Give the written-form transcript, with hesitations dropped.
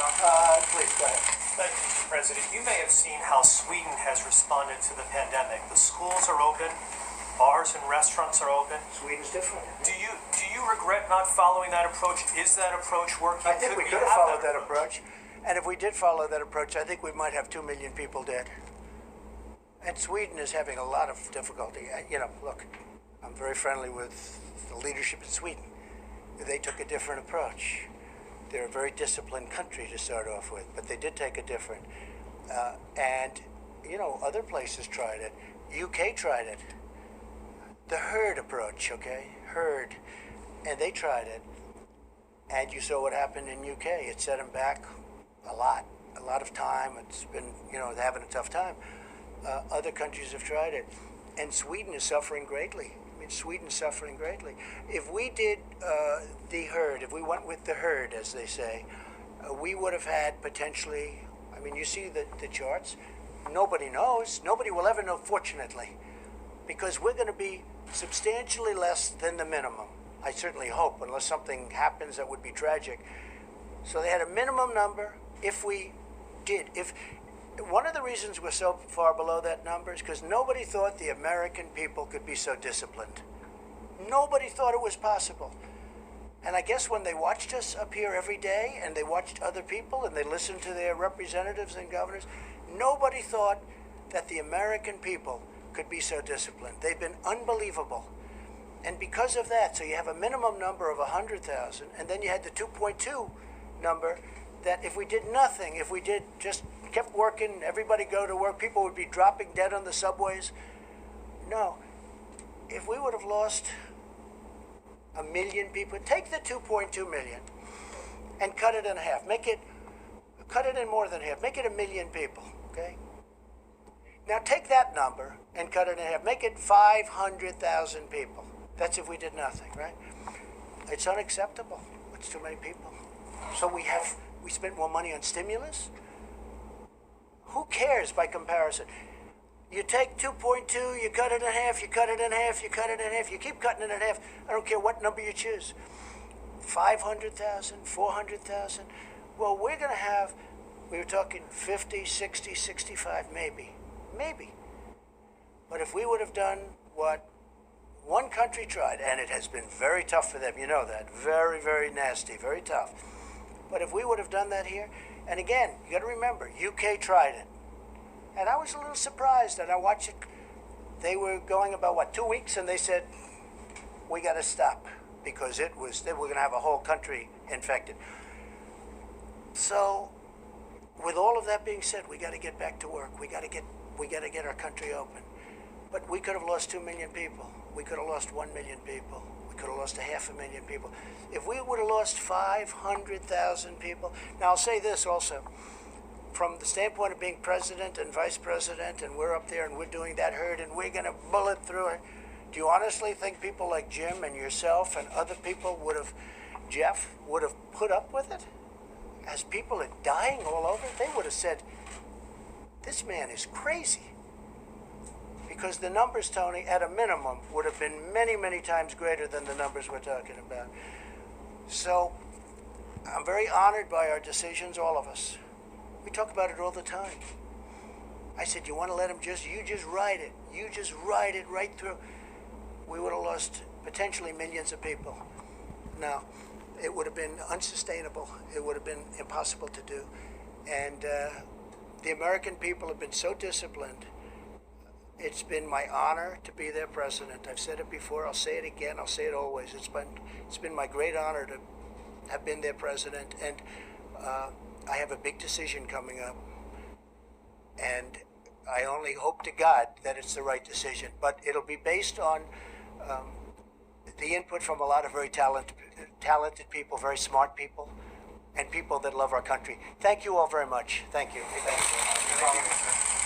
Please, go ahead. Thank you, Mr. President. You may have seen how Sweden has responded to the pandemic. The schools are open, bars and restaurants are open. Sweden's different. Do you regret not following that approach? Is that approach working? I think we could have followed that approach. And if we did follow that approach, I think we might have 2 million people dead. And Sweden is having a lot of difficulty. Look, I'm very friendly with the leadership in Sweden. They took a different approach. They're a very disciplined country to start off with, but they did take a different. Other places tried it. UK tried it. The herd approach, okay? Herd. And they tried it. And you saw what happened in UK. It set them back a lot of time. It's been, having a tough time. Other countries have tried it. And Sweden is suffering greatly. Sweden's suffering greatly. If we did the herd, if we went with the herd, as they say, we would have had potentially, you see the charts. Nobody knows. Nobody will ever know, fortunately, because we're going to be substantially less than the minimum. I certainly hope, unless something happens that would be tragic. So they had a minimum number. If one of the reasons we're so far below that number is because nobody thought the American people could be so disciplined. Nobody thought it was possible. And I guess when they watched us up here every day and they watched other people and they listened to their representatives and governors, nobody thought that the American people could be so disciplined. They've been unbelievable. And because of that, so you have a minimum number of 100,000, and then you had the 2.2 number that if we did nothing, if we did just kept working, everybody go to work, people would be dropping dead on the subways. No. If we would have lost 1 million people, take the 2.2 million and cut it in half. Cut it in more than half. Make it 1 million people, okay? Now take that number and cut it in half. Make it 500,000 people. That's if we did nothing, right? It's unacceptable. It's too many people. So we spent more money on stimulus. Who cares by comparison? You take 2.2, you cut it in half, you cut it in half, you cut it in half, you keep cutting it in half. I don't care what number you choose. 500,000, 400,000. Well, we're going to have, we were talking 50, 60, 65, maybe. But if we would have done what one country tried, and it has been very tough for them, you know that, very, very nasty, very tough. But if we would have done that here, and again, you got to remember, UK tried it. And I was a little surprised, and I watched it. They were going about, 2 weeks, and they said, we got to stop, because they were going to have a whole country infected. So, with all of that being said, we got to get back to work. We got to get our country open. But we could have lost 2 million people. We could have lost 1 million people. We could have lost 500,000 people. If we would have lost 500,000 people, now I'll say this also, from the standpoint of being president and vice president, and we're up there and we're doing that herd and we're going to bullet through it, do you honestly think people like Jim and yourself and other people Jeff, would have put up with it? As people are dying all over, they would have said, this man is crazy. Because the numbers, Tony, at a minimum, would have been many, many times greater than the numbers we're talking about. So, I'm very honored by our decisions, all of us. We talk about it all the time. I said, you want to let him you just ride it. You just ride it right through. We would have lost potentially millions of people. Now, it would have been unsustainable. It would have been impossible to do. And the American people have been so disciplined. It's been my honor to be their president. I've said it before. I'll say it again. I'll say it always. It's been my great honor to have been their president. And I have a big decision coming up. And I only hope to God that it's the right decision. But it'll be based on the input from a lot of very talented people, very smart people, and people that love our country. Thank you all very much. Thank you. Thank you.